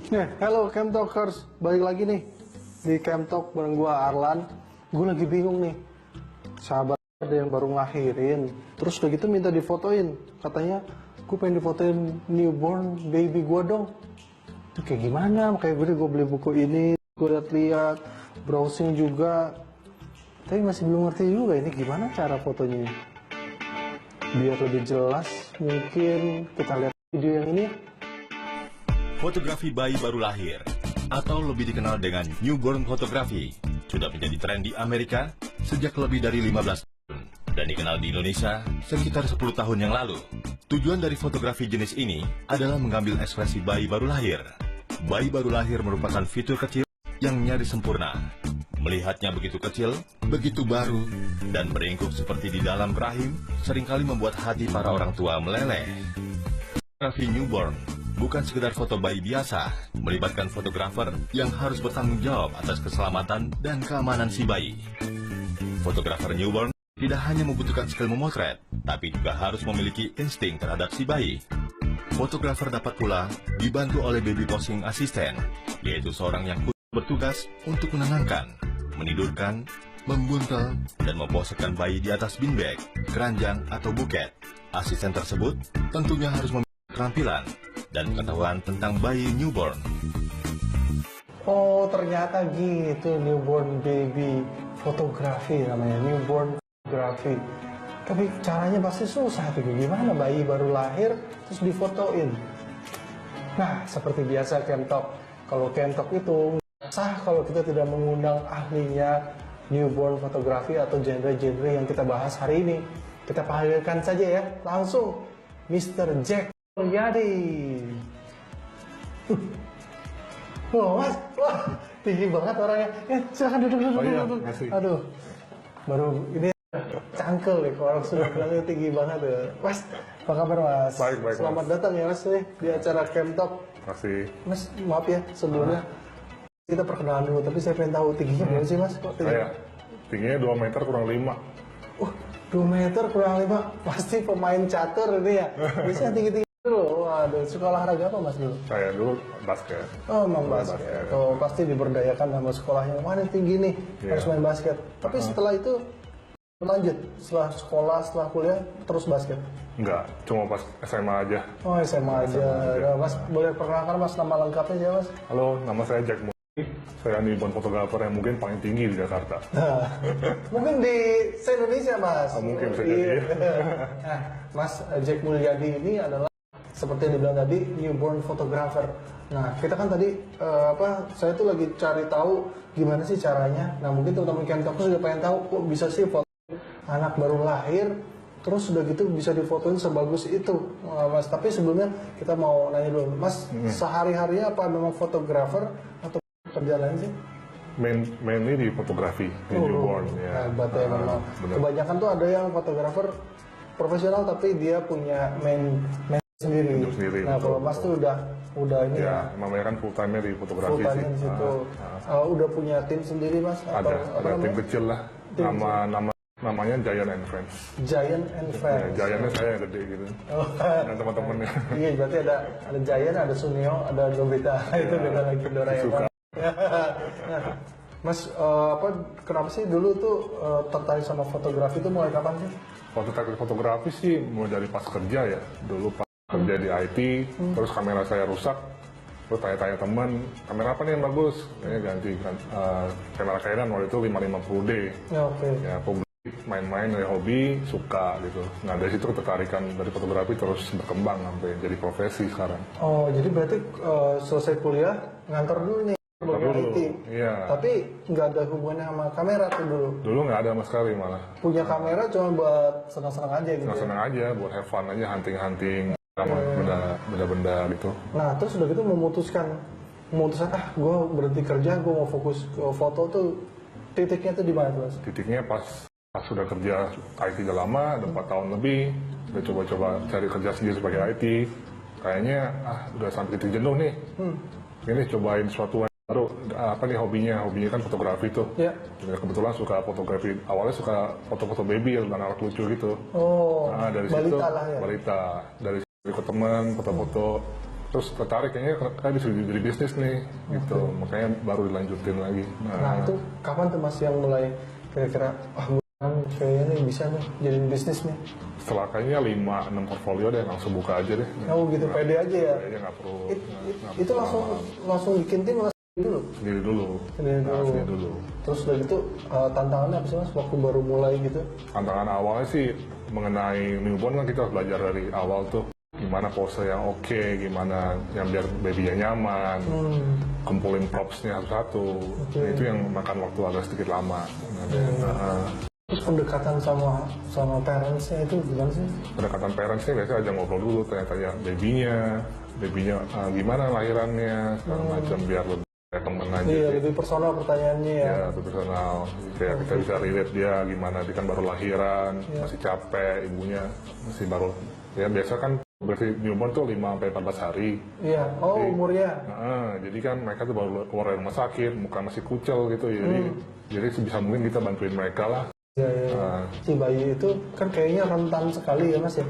Halo Camp Talkers, balik lagi nih di Camp Talk bareng gua Arlan. Gue lagi bingung nih, sahabat ada yang baru ngelahirin, terus udah gitu minta difotoin. Katanya, gue pengen difotoin newborn baby gua dong. Itu kayak gimana? Makanya gue beli buku ini, gue lihat-lihat, browsing juga. Tapi masih belum ngerti juga ini gimana cara fotonya. Biar lebih jelas, mungkin kita lihat video yang ini. Fotografi bayi baru lahir, atau lebih dikenal dengan newborn photography, sudah menjadi tren di Amerika sejak lebih dari 15 tahun dan dikenal di Indonesia sekitar 10 tahun yang lalu. Tujuan dari fotografi jenis ini adalah mengambil ekspresi bayi baru lahir. Bayi baru lahir merupakan fitur kecil yang nyaris sempurna. Melihatnya begitu kecil, begitu baru, dan beringkuk seperti di dalam rahim, seringkali membuat hati para orang tua meleleh. Fotografi newborn bukan sekedar foto bayi biasa, melibatkan fotografer yang harus bertanggung jawab atas keselamatan dan keamanan si bayi. Fotografer newborn tidak hanya membutuhkan skill memotret, tapi juga harus memiliki insting terhadap si bayi. Fotografer dapat pula dibantu oleh baby posing assistant, yaitu seorang yang bertugas untuk menenangkan, menidurkan, membuntel, dan memposekan bayi di atas bean bag, keranjang, atau buket. Asisten tersebut tentunya harus memiliki keterampilan dan pengetahuan tentang bayi newborn. Oh, ternyata gitu newborn baby fotografi namanya, newborn fotografi. Tapi caranya pasti susah tuh, gimana bayi baru lahir terus difotoin. Nah, seperti biasa Camp Talk. Kalau Camp Talk itu sah kalau kita tidak mengundang ahlinya newborn fotografi atau genre-genre yang kita bahas hari ini. Kita panggilkan saja ya, langsung Mr. Jack Mulyadi. Wah, Mas, wah, tinggi banget orangnya. Silakan duduk. Aduh, baru ini cangkel nih, kalau orang sudah bilang tinggi banget ya. Mas, apa kabar Mas? Baik, Selamat Mas. datang ya Mas nih di acara Camp Talk. Masih. Mas, maaf ya sebelumnya kita perkenalan dulu, tapi saya pengen tahu tingginya berapa sih Mas? Kok tinggi? Saya tingginya 2 meter kurang 5. 2 meter kurang 5, pasti pemain catur ini ya. Biasanya tinggi-tinggi dulu. Waduh, suka olahraga apa Mas dulu? Saya dulu basket. Oh, emang basket. Oh, pasti diberdayakan sama sekolahnya. Mana tinggi nih, harus main basket. Tapi setelah itu lanjut, setelah sekolah, setelah kuliah, terus basket. Enggak, cuma pas SMA aja. Oh, SMA aja. Nah, Mas, boleh perkenalkan Mas nama lengkapnya aja Mas? Halo, nama saya Jack Mulyadi. Saya newborn fotografer yang mungkin paling tinggi di Jakarta. Nah, mungkin di se-Indonesia Mas. Mungkin bisa jadi. Iya. Nah, Mas Jack Mulyadi ini adalah seperti yang dibilang tadi newborn photographer. Nah, kita kan tadi saya tuh lagi cari tahu gimana sih caranya. Nah, mungkin teman-teman Camp Talk juga pengen tahu kok bisa sih foto anak baru lahir terus udah gitu bisa difotoin sebagus itu. Mas, tapi sebelumnya kita mau nanya dulu, Mas, sehari-harinya apa memang fotografer atau kerja lain sih? Mainly di fotografi, di newborn. Ya. Hebat ya memang. Bener. Kebanyakan tuh ada yang fotografer profesional tapi dia punya main sendiri. Hidup sendiri, Nah, betul, kalau Mas tuh udah ini Ya, namanya kan full time-nya di fotografi full time sih. di situ. Udah punya tim sendiri Mas? Ada tim namanya? kecil lah. Tim Namanya Giant and Friends. Giant and Ya, Friends. Giant-nya saya yang gede gitu. Oh. Dan teman-temannya. Iya, berarti ada Giant, ada Suneo, ada Nobita. Itu beda lagi Doraemon. Nah, Mas, kenapa sih dulu tuh tertarik sama fotografi itu mulai kapan sih? Fotografi sih mulai dari pas kerja ya. Dulu pas kerja di IT, terus kamera saya rusak. Terus tanya-tanya teman, kamera apa nih yang bagus? Kayaknya ganti kamera Canon waktu itu 550D. Ya, oke. Ya, aku beli main-main dari hobi, suka gitu. Nah dari situ ketertarikan dari fotografi terus berkembang sampai jadi profesi sekarang. Oh, jadi berarti selesai kuliah ngantor dulu nih Ngantor bagian dulu, IT. iya. Tapi nggak ada hubungannya sama kamera tuh dulu. Dulu nggak ada sama sekali malah. Punya kamera cuma buat senang-senang aja gitu. Ya? Senang-senang aja, buat have fun aja, hunting-hunting, sama benda-benda gitu. Nah, terus udah gitu memutuskan gue berhenti kerja, gue mau fokus ke foto tuh. Titiknya tuh di mana tuh Mas? Titiknya pas sudah kerja IT udah lama, udah 4 tahun lebih, udah coba-coba cari kerja sendiri sebagai IT. Kayaknya udah sampai titik jenuh nih. Ini cobain sesuatu yang baru. Apa nih hobinya kan fotografi tuh. Ya. Kebetulan suka fotografi. Awalnya suka foto-foto baby dan anak lucu gitu. Oh, Nah, dari balita situ lah ya. balita. Dari situ ikut teman, foto-foto. terus tertarik kayaknya kan bisa jadi bisnis nih gitu, makanya baru dilanjutin lagi. Nah itu kapan tuh Mas yang mulai kira-kira kayaknya nih bisa nih jadi bisnis nih? Setelah kayaknya 5-6 portfolio deh langsung buka aja deh. Oh gitu, pede aja ya? Pede aja, nggak perlu. Itu langsung bikin tim dulu? Sendiri dulu. Sendiri dulu. Terus udah gitu tantangannya apa sih Mas waktu baru mulai gitu? Tantangan awalnya sih mengenai newborn kan kita harus belajar dari awal tuh. Gimana pose yang oke, gimana yang biar babynya nyaman, kumpulin propsnya satu-satu. Itu yang makan waktu agak sedikit lama. Terus pendekatan sama parentsnya itu gimana sih? Pendekatan parentsnya biasanya aja ngobrol dulu, tanya-tanya babynya gimana lahirannya, segala macam biar lebih kayak temen aja. Iya, lebih personal pertanyaannya ya. Ya, lebih personal. Kayak kita bisa relate dia gimana, dia kan baru lahiran, masih capek, ibunya masih baru. Ya biasa kan berarti newborn tuh 5-14 hari. Iya, umurnya. Jadi kan mereka tuh baru keluar dari rumah sakit, muka masih kucel gitu. Jadi sebisa mungkin kita bantuin mereka lah. Iya. Si bayi itu kan kayaknya rentan sekali ya Mas ya.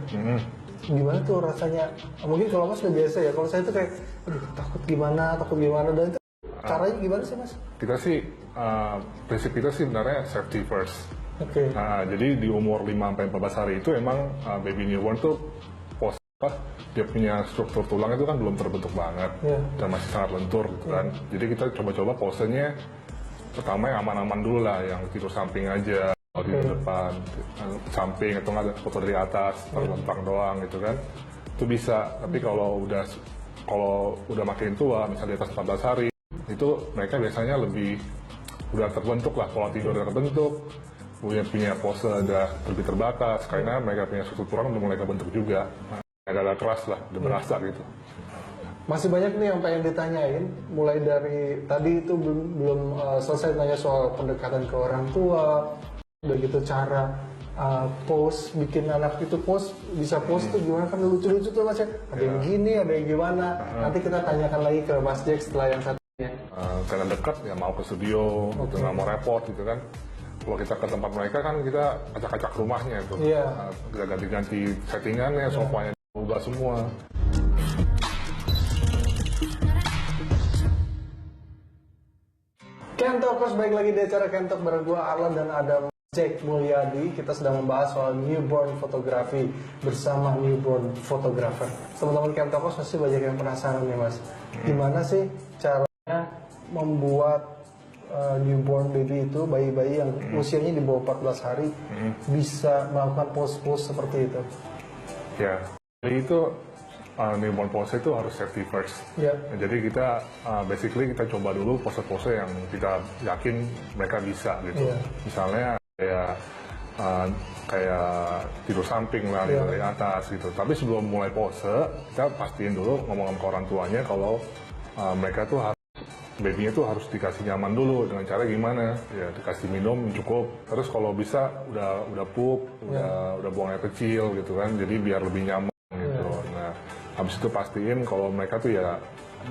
Gimana tuh rasanya? Mungkin kalau Mas udah biasa ya. Kalau saya tuh kayak, aduh takut gimana dan itu caranya gimana sih Mas? Kita sih prinsip kita sih sebenarnya safety first. Oke. Jadi di umur 5-14 hari itu emang baby newborn tuh dia punya struktur tulang itu kan belum terbentuk banget dan masih sangat lentur gitu kan. Jadi kita coba-coba posenya pertama yang aman-aman dulu lah, yang tidur samping aja, tidur depan, samping atau nggak foto dari atas, terlentang doang gitu kan. Itu bisa. Tapi kalau udah makin tua, misalnya di atas 14 hari, itu mereka biasanya udah terbentuk lah, pola tidur udah terbentuk, punya pose udah lebih terbatas karena mereka punya struktur tulang udah mulai kebentuk juga. Agak keras lah, udah berasa gitu. Masih banyak nih yang pengen ditanyain, mulai dari tadi itu belum selesai tanya soal pendekatan ke orang tua, udah gitu cara pose, bikin anak itu bisa pose tuh gimana, kan lucu-lucu tuh Mas ya, ada yang gini, ada yang gimana, nanti kita tanyakan lagi ke Mas Jack setelah yang satunya. Karena dekat ya mau ke studio, gitu, nggak mau repot gitu kan. Kalau kita ke tempat mereka kan kita acak-acak rumahnya tuh, kita ganti-ganti settingannya, sofanya ubah semua. Kentokers, baik lagi di acara Kentok bareng gua Arlan dan ada Jack Mulyadi. Kita sedang membahas soal newborn fotografi bersama newborn photographer. Teman-teman Kentokers pasti banyak yang penasaran nih Mas, gimana sih caranya membuat newborn baby itu, bayi-bayi yang usianya di bawah 14 hari bisa melakukan pose-pose seperti itu? Ya, jadi itu newborn pose itu harus safety first. Jadi kita basically kita coba dulu pose-pose yang kita yakin mereka bisa gitu. Misalnya kayak tidur samping lah dari atas gitu. Tapi sebelum mulai pose, kita pastiin dulu ngomong ke orang tuanya kalau mereka tuh babynya tuh harus dikasih nyaman dulu. Dengan cara gimana? Ya dikasih minum cukup. Terus kalau bisa udah pup, udah buang air kecil gitu kan. Jadi biar lebih nyaman gitu. Nah, habis itu pastiin kalau mereka tuh ya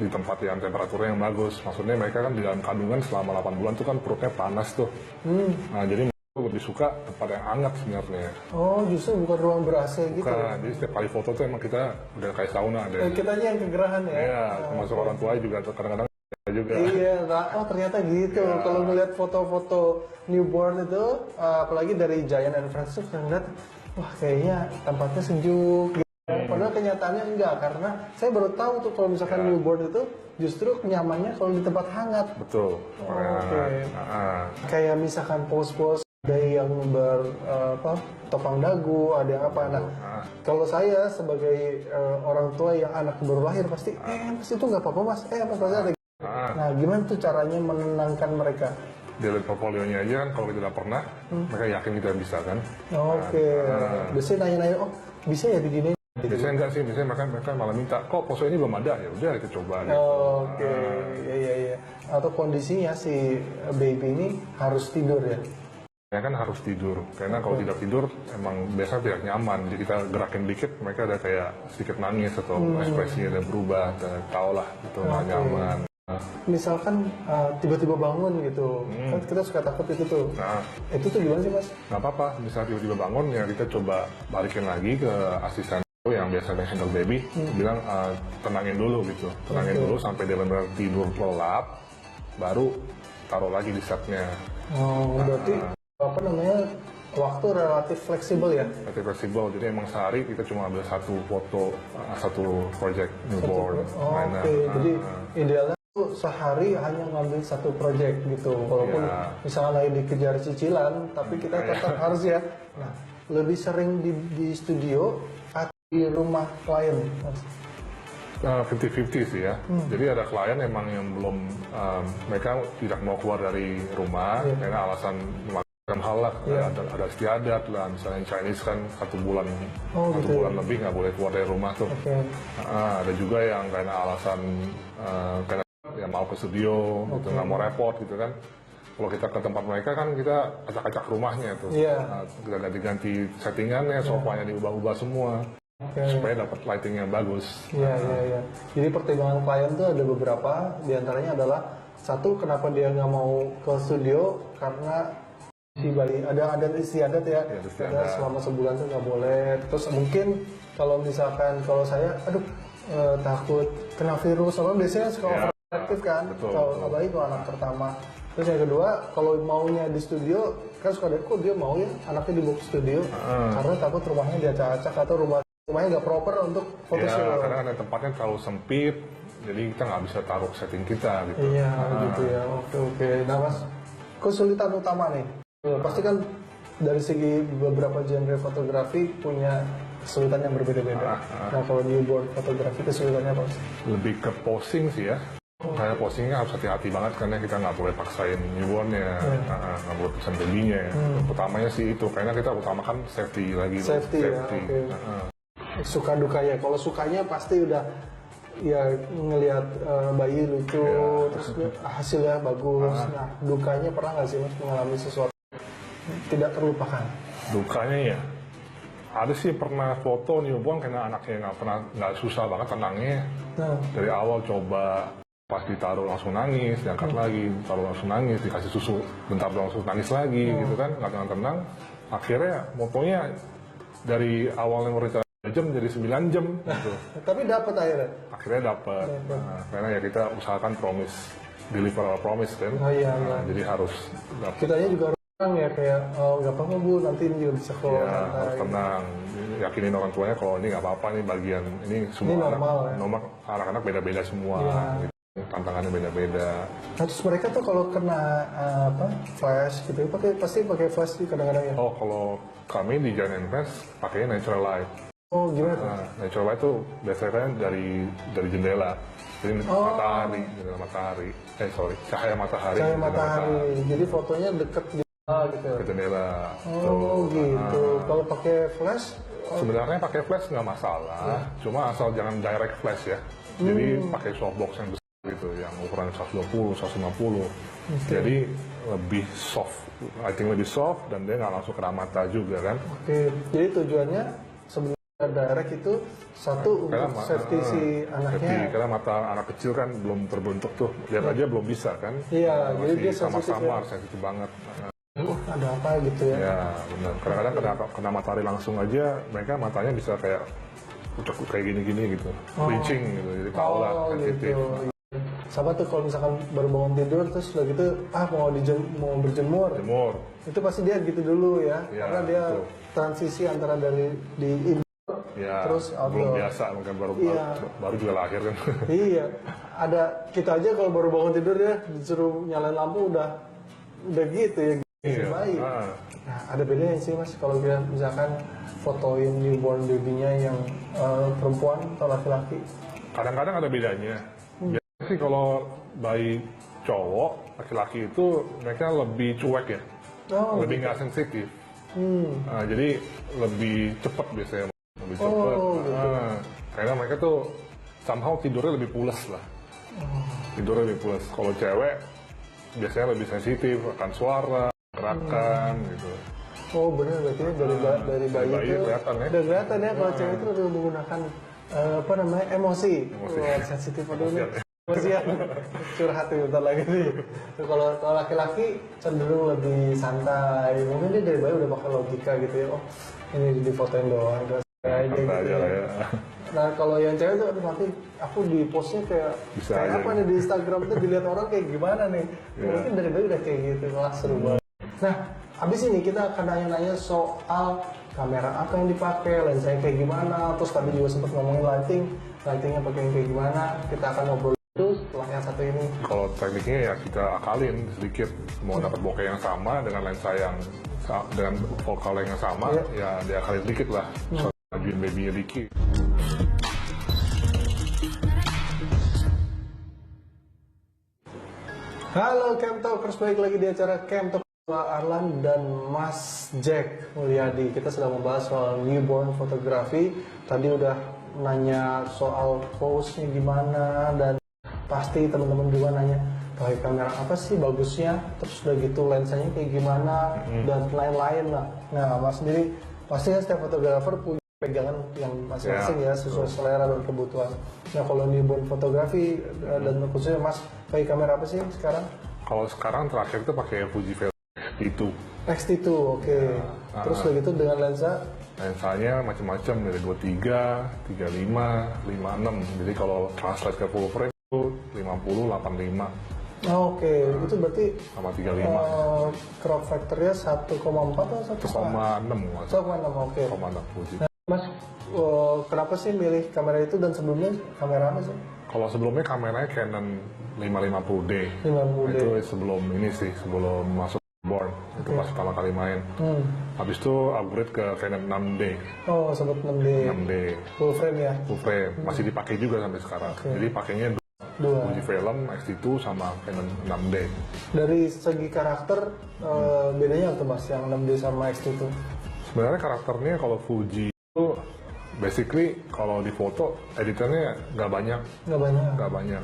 di tempat yang temperaturnya yang bagus. Maksudnya mereka kan di dalam kandungan selama 8 bulan tuh kan perutnya panas tuh. Nah, jadi mereka lebih suka tempat yang hangat sebenarnya. Oh, justru bukan ruang ber-AC gitu? Bukan, jadi setiap kali foto tuh emang kita udah kayak sauna deh. Kitanya yang kegerahan ya? Iya, termasuk orang tua juga kadang-kadang juga. Iya, ternyata gitu. Kalau ngeliat foto-foto newborn itu, apalagi dari Giant and Friends tuh ngeliat, wah kayaknya tempatnya sejuk. Gitu. Padahal kenyataannya enggak, karena saya baru tahu tuh kalau misalkan newborn itu justru nyamannya kalau di tempat hangat. Betul. Kayak misalkan pose-pose ada yang topang dagu, ada yang apa. Nah, kalau saya sebagai orang tua yang anak baru lahir pasti, mas itu nggak apa-apa mas, mas pasti ada. Nah, gimana tuh caranya menenangkan mereka? Dari portfolionya aja kan, kalau kita udah pernah, mereka yakin kita bisa kan. Biasanya nanya-nanya, bisa ya begini? Biasanya enggak sih, biasanya mereka malah minta, kok pose ini belum ada, ya udah kita coba. Iya. Atau kondisinya si baby ini harus tidur ya? Ya kan harus tidur, karena kalau tidak tidur emang biasanya tidak nyaman. Jadi kita gerakin dikit, mereka ada kayak sedikit nangis atau ekspresinya udah berubah, tau lah itu nggak nyaman. Misalkan tiba-tiba bangun gitu, kan kita suka takut itu tuh. Itu tuh gimana sih mas? Nggak apa-apa, misalnya tiba-tiba bangun ya kita coba balikin lagi ke asisten yang biasanya handle baby bilang tenangin dulu gitu, tenangin dulu sampai dia benar tidur lelap, baru taruh lagi di setnya. Oh, berarti apa namanya, waktu relatif fleksibel ya? Relatif fleksibel, jadi emang sehari kita cuma ambil satu foto, satu project newborn. Oke, jadi idealnya tuh sehari hanya ngambil satu project gitu, walaupun misalnya lagi dikejar cicilan, tapi kita tetap harus ya. Nah, lebih sering di studio atau di rumah klien? 50-50 sih ya. Jadi ada klien emang yang belum, mereka tidak mau keluar dari rumah karena alasan memakan hal lah, ada istiadat lah, misalnya Chinese kan satu bulan lebih nggak boleh keluar dari rumah tuh. Ada juga yang karena alasan karena yang mau ke studio, gitu, nggak mau repot gitu kan. Kalau kita ke tempat mereka kan kita acak-acak rumahnya tuh, kita ganti-ganti settingannya, sofanya diubah-ubah semua. Supaya dapat lighting yang bagus. Iya. Jadi pertimbangan klien tuh ada beberapa, diantaranya adalah satu, kenapa dia nggak mau ke studio karena si bayi ada istiadat ya, ada selama sebulan tuh nggak boleh. Terus mungkin kalau misalkan kalau saya, takut kena virus, soalnya biasanya suka overprotective kan, kalau apalagi kalau anak pertama. Terus yang kedua, kalau maunya di studio, kan suka ada, kok dia mau ya anaknya dibawa ke studio, karena takut rumahnya diacak-acak atau rumahnya nggak proper untuk foto shoot. Karena kan tempatnya terlalu sempit, jadi kita nggak bisa taruh setting kita gitu. Iya, gitu ya. Oke. Nah mas, kesulitan utama nih, pasti kan dari segi beberapa genre fotografi punya kesulitan yang berbeda-beda. Nah kalau newborn fotografi kesulitannya apa sih? Lebih ke posing sih ya. Kayak posingnya harus hati-hati banget karena kita nggak boleh paksain newbornnya, nggak boleh paksain babynya. Utamanya sih itu, karena kita utamakan safety lagi. Safety. Ya, oke. Suka dukanya, kalau sukanya pasti udah ya ngelihat bayi lucu, terus hasilnya bagus. Nah dukanya pernah nggak sih mas mengalami sesuatu tidak terlupakan? Dukanya ya, ada sih pernah foto newborn karena anaknya nggak susah banget tenangnya. Dari awal coba pas ditaruh langsung nangis, diangkat lagi, taruh langsung nangis, dikasih susu bentar langsung nangis lagi gitu kan, nggak tenang-tenang. Akhirnya motonya dari awalnya merencana jam jadi 9 jam gitu. Tapi dapat akhirnya? Akhirnya dapat. Karena ya kita usahakan deliver our promise kan. Jadi harus dapat. Kitanya juga orang ya kayak, nggak apa-apa bu, nanti ini juga bisa kok. Harus tenang. Yakinin orang tuanya kalau ini nggak apa-apa nih, bagian ini semua ini normal, anak-anak beda-beda semua. Gitu. Tantangannya beda-beda. Nah, terus mereka tuh kalau kena flash gitu, pasti pakai flash sih kadang-kadang ya? Oh, kalau kami di Giant Invest pakainya natural light. Oh, gimana? Natural light itu biasanya kan dari jendela. Jadi matahari. Cahaya matahari. Cahaya matahari. Jadi fotonya deket gitu. Ke jendela. Oh, gitu. Kalau pakai flash? Sebenarnya pakai flash nggak masalah. Cuma asal jangan direct flash ya. Jadi pakai softbox yang besar gitu, yang ukuran 120, 150. Jadi lebih soft, lighting lebih soft dan dia nggak langsung kena mata juga kan. Oke. Jadi tujuannya sebenarnya direct itu satu untuk safety si anaknya. Safety, karena mata anak kecil kan belum terbentuk tuh, lihat aja belum bisa kan. Iya, jadi dia sama-sama sensitif banget. Ada apa gitu ya? Ya benar. Kadang-kadang kena matahari langsung aja, mereka matanya bisa kayak gini-gini gitu, bleaching gitu, jadi tahu lah sensitif. Gitu. Sama tuh kalau misalkan baru bangun tidur terus udah gitu mau berjemur, itu pasti dia gitu dulu ya, karena dia transisi antara dari di indoor terus outdoor. Belum biasa mungkin baru juga lahir kan. Iya, ada kita aja kalau baru bangun tidur ya disuruh nyalain lampu udah gitu ya. Bayi. Nah, ada bedanya sih mas kalau kita misalkan fotoin newborn baby-nya yang perempuan atau laki-laki. Kadang-kadang ada bedanya. Biasanya sih kalau bayi cowok, laki-laki itu mereka lebih cuek ya, lebih nggak sensitif. Jadi lebih cepat biasanya, lebih cepat. Gitu. Karena mereka tuh somehow tidurnya lebih pulas lah. Tidurnya lebih pulas. Kalau cewek biasanya lebih sensitif akan suara, gerakan gitu. Oh benar, berarti dari bayi itu kelihatan ya. Udah kelihatan ya kalau cewek itu udah menggunakan emosi. Sensitif emosian. Curhat tuh bentar lagi nih. Kalau laki-laki cenderung lebih santai. Mungkin dia dari bayi udah pakai logika gitu ya. Oh ini difotoin doang. Kayak Santai gitu aja ya. lah ya. Nah kalau yang cewek tuh aduh, nanti aku di postnya kayak Bisa kayak aja apa gitu. nih di Instagram tuh dilihat orang kayak gimana nih. Iya. Mungkin dari dulu udah kayak gitu, wah seru banget. Nah abis ini kita akan nanya-nanya soal kamera apa yang dipakai, lensanya kayak gimana, terus tadi juga sempat ngomongin lightingnya pakai yang kayak gimana. Kita akan ngobrol itu setelah yang satu ini. Kalau tekniknya ya kita akalin sedikit, mau dapat bokeh yang sama dengan lensa yang dengan focal length yang sama, ya diakalin sedikit lah. So, majuin baby-nya dikit. Halo Camtalkers, balik lagi di acara Camtalk Arlan dan Mas Jack Mulyadi. Kita sedang membahas soal newborn fotografi. Tadi udah nanya soal pose-nya gimana, dan pasti teman-teman juga nanya pakai kamera apa sih bagusnya, terus udah gitu lensanya kayak gimana, dan lain-lain lah. Nah, Mas sendiri pasti kan setiap fotografer punya pegangan yang masing-masing ya, sesuai selera dan kebutuhan. Nah, kalau newborn fotografi dan khususnya Mas pakai kamera apa sih sekarang? Kalau sekarang terakhir itu pakai Fujifilm itu. X-T2, oke. Terus udah gitu dengan lensa? Lensanya macam-macam dari 23, 35, 56. Jadi kalau translate ke full frame itu 50, 85 Oh, oke. Itu berarti sama 35. crop factor-nya 1,4 atau 1,6 1,6, oke. 1,6 Fuji. Mas, kenapa sih milih kamera itu dan sebelumnya kamera apa sih? Kalau sebelumnya kameranya Canon 550D. 50D. Itu sebelum ini sih, sebelum masuk Born. Itu pas pertama kali main. Habis itu upgrade ke Canon 6D. Oh, sempat 6D. 6D Full frame ya? full frame. Masih dipakai juga sampai sekarang. Jadi pakainya Dua. Fujifilm X-T2 sama Canon 6D. Dari segi karakter, bedanya apa tuh Mas, yang 6D sama X-T2? Sebenarnya karakternya kalau Fuji itu basically kalau di foto editannya nggak banyak. Nggak banyak.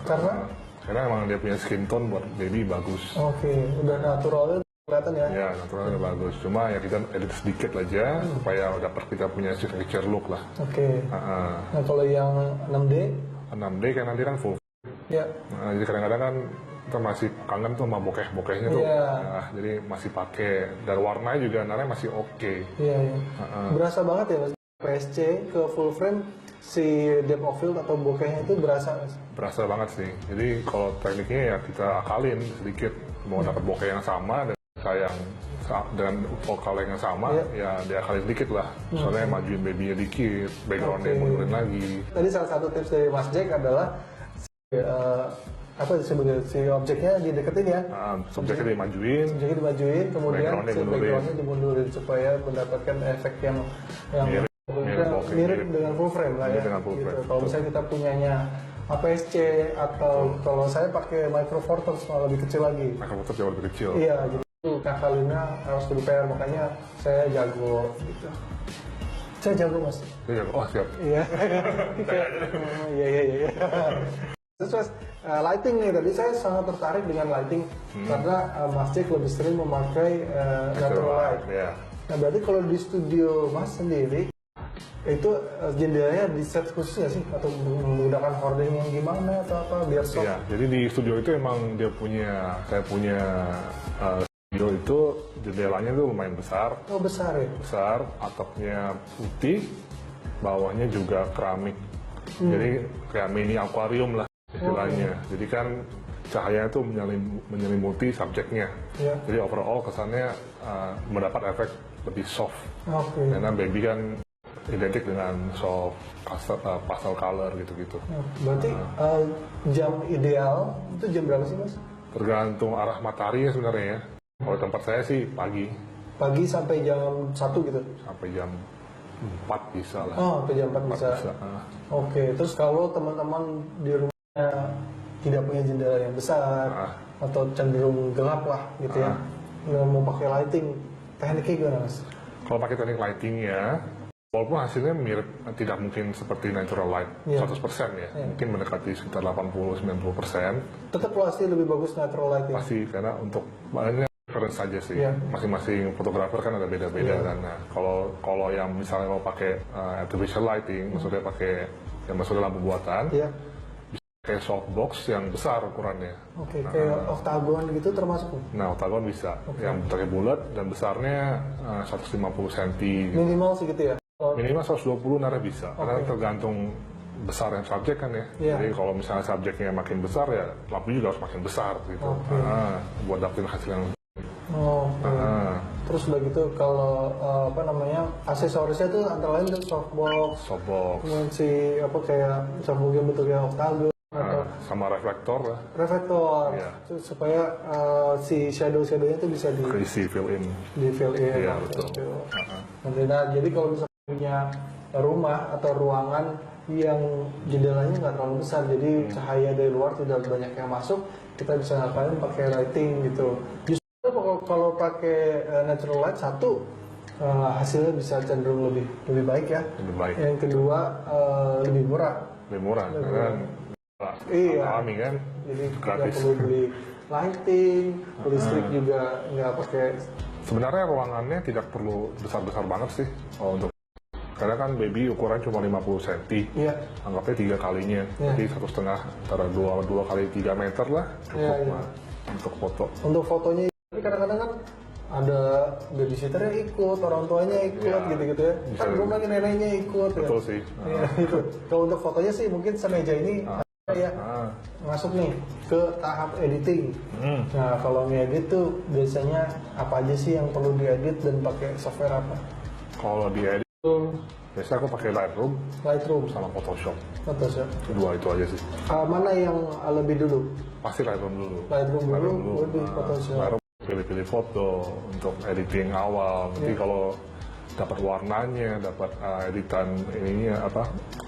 Karena emang dia punya skin tone buat baby bagus. Oke, udah naturalnya kelihatan ya? Ya, naturalnya bagus. Cuma ya kita edit sedikit aja supaya dapat kita punya signature look lah. Oke. Nah, kalau yang 6D? 6D kan nanti kan full. Ya. Nah, jadi kadang-kadang kan kita masih kangen tuh sama bokeh-bokehnya tuh. Iya. Nah, jadi masih pakai. Dan warnanya juga narnya masih oke. Iya, iya. Berasa banget ya Mas, PSC ke full frame, si depth of field atau bokehnya itu berasa Mas? Berasa banget sih. Jadi kalau tekniknya ya kita akalin sedikit. Mau dapat bokeh yang sama dan sayang dengan focal length yang sama, ya diakalin sedikit lah. Soalnya majuin baby-nya dikit, background-nya mundurin lagi. Tadi salah satu tips dari Mas Jack adalah apa sebenarnya si objeknya dideketin ya? Subjeknya dimajuin, Objeknya dimajuin, kemudian Background-nya si mundurin. backgroundnya dimundurin supaya mendapatkan efek yang mirip dengan full frame lah ya. Mirip dengan full Gitu. frame. Kalau misalnya kita punyanya APS-C atau kalau saya pakai Micro Four Thirds malah lebih kecil lagi. maka foto jauh lebih kecil. Iya, jadi itu ngakalinnya harus lebih PR, makanya saya jago gitu. Saya jago Mas. Iya, oh siap. Iya. Iya. Terus Mas, lighting nih, tadi saya sangat tertarik dengan lighting karena Mas Jack lebih sering memakai natural light. Ya. Nah berarti kalau di studio Mas sendiri itu jendelanya di set khusus nggak sih, atau menggunakan hording yang gimana atau apa biar soft? Iya, jadi di studio itu emang saya punya studio itu jendelanya tuh lumayan besar. Oh besar ya? Besar, atapnya putih, bawahnya juga keramik. Jadi kayak mini akuarium lah istilahnya. Jadi kan cahaya itu menyelimuti subjeknya. Iya. Jadi overall kesannya mendapat efek lebih soft. Oke. Karena baby kan identik dengan soft pastel color gitu-gitu. Nah, berarti jam ideal itu jam berapa sih Mas? Tergantung arah matahari ya sebenarnya ya. Kalau tempat saya sih pagi Pagi sampai jam 1 gitu? sampai jam 4 bisa lah. Oh, sampai jam 4 bisa. Oke, terus kalau teman-teman di rumahnya tidak punya jendela yang besar atau cenderung gelap lah gitu ya, nggak mau pakai lighting, tekniknya gimana Mas? Kalau pakai teknik lighting ya, walaupun hasilnya mirip, tidak mungkin seperti natural light 100% ya, mungkin mendekati sekitar 80-90%. Tetap pasti lebih bagus natural lighting. Pasti karena untuk banyak preference saja sih. Masing-masing fotografer kan ada beda-beda kan. Nah, kalau yang misalnya mau pakai artificial lighting, maksudnya pakai yang maksudnya lampu buatan, Iya. kayak softbox yang besar ukurannya. Oke, kayak oktagon gitu termasuk? Nah, oktagon bisa. Yang bentuknya bulat dan besarnya 150 cm. Minimal sih gitu ya? Minimal 120 nara bisa, karena tergantung besarnya subjek kan ya. Iya. Jadi kalau misalnya subjeknya makin besar ya lampu juga harus makin besar gitu. Buat dapetin hasil yang Oh, terus udah gitu kalau aksesorisnya tuh antara lain tuh softbox, softbox, kemudian si kayak softbox yang bentuknya oktagon atau sama reflektor lah, reflektor, Iya. supaya si shadow-shadownya tuh bisa isi fill in. di fill in. Iya, betul. Nah, jadi kalau misalnya punya rumah atau ruangan yang jendelanya nggak terlalu besar, jadi cahaya dari luar tidak banyak yang masuk, kita bisa ngapain pakai lighting gitu. Justru kalau pakai natural light satu, hasilnya bisa cenderung lebih baik ya. Lebih baik. Yang kedua lebih murah. Lebih murah, karena Iya. alami kan, Jadi nggak gratis. perlu beli lighting, listrik juga nggak pakai. Sebenarnya ruangannya tidak perlu besar-besar banget sih, untuk karena kan baby ukuran cuma 50 cm, Iya. anggapnya 3 kalinya, Iya. jadi 1,5 antara 2 kali 3 meter lah cukup Iya, iya. lah untuk foto. Untuk fotonya, tapi kadang-kadang kan ada babysitternya ikut, orang tuanya ikut, Iya. gitu-gitu ya. Bisa. Kan belum lagi neneknya ikut. Betul ya. sih. Iya, itu. Kalau untuk fotonya sih mungkin semeja ini ya masuk nih ke tahap editing. Nah, kalau ngedit tuh biasanya apa aja sih yang perlu diedit dan pakai software apa? Kalau di edit biasanya aku pakai Lightroom sama Photoshop, Photoshop. dua itu aja sih. Mana yang lebih dulu? Pasti Lightroom dulu. Lightroom dulu, lebih Nah, Photoshop. baru pilih-pilih foto untuk editing awal. Nanti kalau dapat warnanya, dapat editan ininya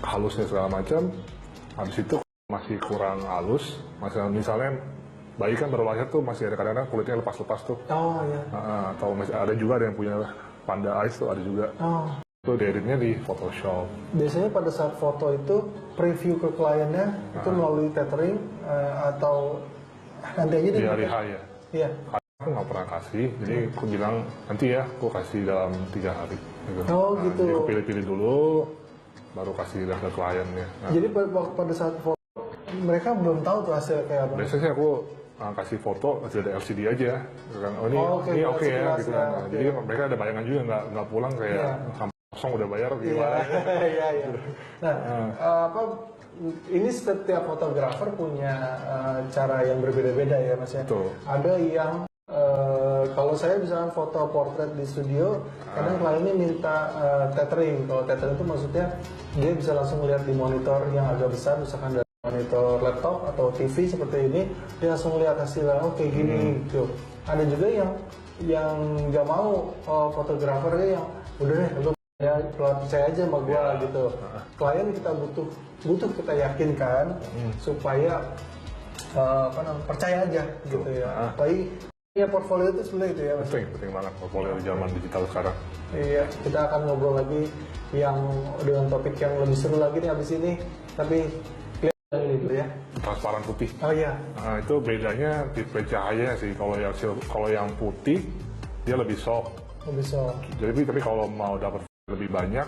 halusnya segala macam, habis itu masih kurang halus, misalnya bayi kan baru lahir tuh masih ada kadang-kadang kulitnya lepas-lepas tuh. Oh ya. Atau masih ada juga ada yang punya panda eyes tuh ada juga. Oh. Itu dieditnya di Photoshop. Biasanya pada saat foto itu preview ke kliennya itu melalui tethering atau nanti aja deh. Di hari H ya. Iya. Aku nggak pernah kasih, jadi aku bilang nanti ya aku kasih dalam 3 hari. Gitu. Oh, gitu. Jadi aku pilih-pilih dulu, baru kasih lihat ke kliennya. Nah, Jadi pada saat foto mereka belum tahu tuh hasil kayak apa. biasanya sih aku kasih foto hasil dari LCD aja, gitu kan. Oh ini oke, ini oke ya, sekilas gitu ya, kan. Nah, oke. Jadi mereka ada bayangan juga nggak pulang kayak sampai kosong udah bayar Iya, gimana. iya, iya. Nah, ini setiap fotografer punya cara yang berbeda-beda ya, Mas ya. Betul. Ada yang kalau saya misalnya foto portrait di studio, kadang kliennya minta tethering. Kalau tethering itu maksudnya dia bisa langsung melihat di monitor yang agak besar, misalkan dari monitor laptop atau TV seperti ini, dia langsung lihat hasilnya, oh kayak gini gitu. Ada juga yang nggak mau fotografernya yang udah deh lu ya percaya aja sama gua gitu. Klien kita butuh kita yakinkan supaya percaya aja gitu ya. Tapi ya portfolio itu sebenarnya itu ya Mas. Penting banget portfolio di zaman digital sekarang. Iya, kita akan ngobrol lagi yang dengan topik yang lebih seru lagi nih habis ini. Tapi kelihatan ini dulu ya. Transparan putih. Oh iya. Nah, itu bedanya tipe cahaya sih. Kalau yang putih dia lebih soft. Lebih so. Jadi tapi kalau mau dapat lebih banyak,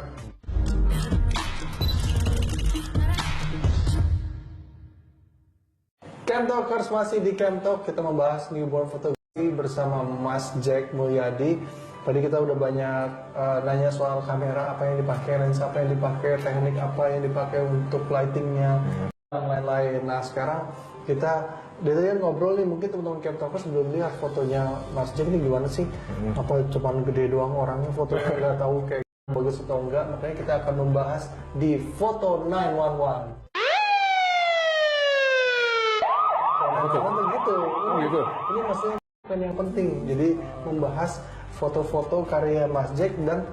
Cam Talkers masih di Cam Talk, kita membahas newborn photography bersama Mas Jack Mulyadi. Tadi kita udah banyak nanya soal kamera, apa yang dipakai, lensa apa yang dipakai, teknik apa yang dipakai untuk lightingnya, dan lain-lain. Nah sekarang kita dari ngobrol nih, mungkin teman-teman Cam Talkers belum lihat fotonya Mas Jack ini gimana sih? Apa cuman gede doang orangnya, fotonya nggak tahu kayak bagus atau enggak. Makanya kita akan membahas di Foto 911. Karena begitu. gitu. Ini maksudnya bukan yang penting. Jadi membahas foto-foto karya Mas Jack dan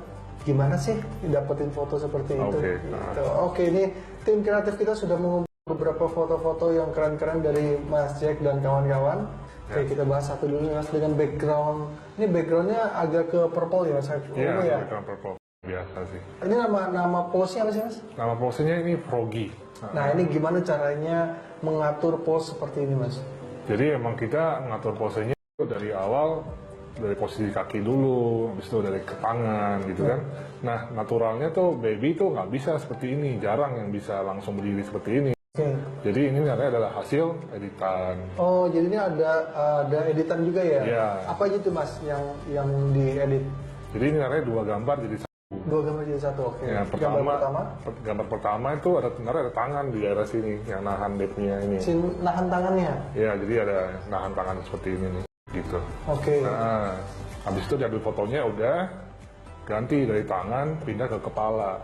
gimana sih dapetin foto seperti itu. Oke. Gitu. Oke, ini tim kreatif kita sudah mengumpulkan beberapa foto-foto yang keren-keren dari Mas Jack dan kawan-kawan. Oke, kita bahas satu dulu Mas dengan background. Ini backgroundnya agak ke purple ya Mas. Iya, Ungu ya. background purple biasa sih. Ini nama pose-nya apa sih Mas? Nama posenya ini Froggy. Nah, ini gimana caranya mengatur pose seperti ini Mas? Jadi emang kita ngatur posenya itu dari awal, dari posisi kaki dulu, habis itu dari ke tangan gitu kan. Nah, naturalnya tuh baby tuh nggak bisa seperti ini, jarang yang bisa langsung berdiri seperti ini. Oke. Jadi ini namanya adalah hasil editan. Oh, jadi ini ada editan juga ya? Iya. Apa aja tuh Mas yang diedit? Jadi ini namanya 2 gambar jadi Dua gambar jadi satu, oke. Ya, gambar pertama itu ada sebenarnya ada tangan di daerah sini yang nahan dia punya ini. Nahan tangannya? Ya, jadi ada nahan tangan seperti ini nih, gitu. Oke. Nah, habis itu diambil fotonya udah ganti dari tangan pindah ke kepala.